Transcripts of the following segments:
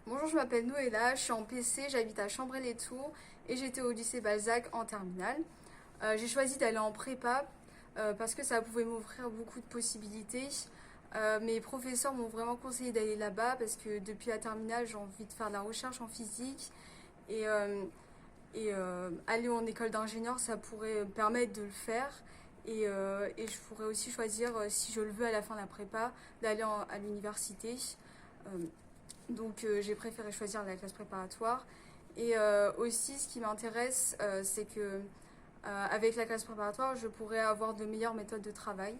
Bonjour, je m'appelle Noëlla, je suis en PC, j'habite à Chambray-les-Tours et j'étais au lycée Balzac en terminale. J'ai choisi d'aller en prépa parce que ça pouvait m'offrir beaucoup de possibilités. Mes professeurs m'ont vraiment conseillé d'aller là-bas parce que depuis la terminale, j'ai envie de faire de la recherche en physique et, euh, aller en école d'ingénieur, ça pourrait me permettre de le faire. Et je pourrais aussi choisir, si je le veux à la fin de la prépa, d'aller à l'université. Euh, donc j'ai préféré choisir la classe préparatoire. Et aussi ce qui m'intéresse, c'est que avec la classe préparatoire, je pourrais avoir de meilleures méthodes de travail.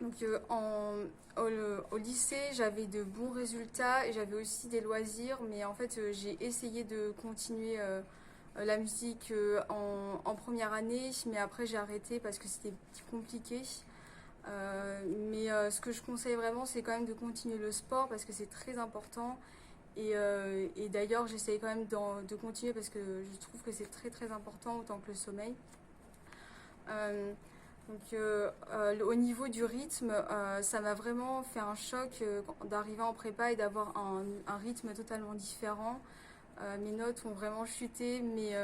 Voilà. Au lycée, j'avais de bons résultats et j'avais aussi des loisirs, mais en fait j'ai essayé de continuer la musique en première année, mais après j'ai arrêté parce que c'était compliqué. Mais ce que je conseille vraiment, c'est quand même de continuer le sport parce que c'est très important. Et d'ailleurs, j'essaye quand même de continuer parce que je trouve que c'est très très important autant que le sommeil. Euh, au niveau du rythme, ça m'a vraiment fait un choc d'arriver en prépa et d'avoir un rythme totalement différent. Mes notes ont vraiment chuté, mais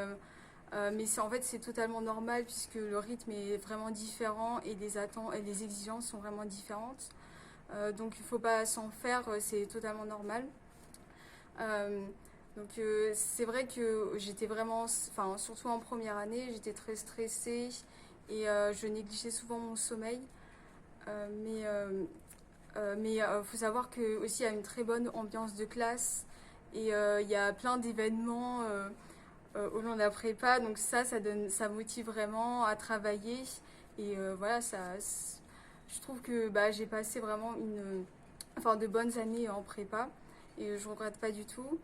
en fait c'est totalement normal puisque le rythme est vraiment différent et les attentes et les exigences sont vraiment différentes. Donc il ne faut pas s'en faire, c'est totalement normal. Euh, c'est vrai que j'étais vraiment, enfin surtout en première année, j'étais très stressée et je négligeais souvent mon sommeil. Mais faut savoir que aussi il y a une très bonne ambiance de classe et il y a plein d'événements au long de la prépa, donc ça donne, ça motive vraiment à travailler et voilà, je trouve que bah, j'ai passé vraiment enfin de bonnes années en prépa et je regrette pas du tout.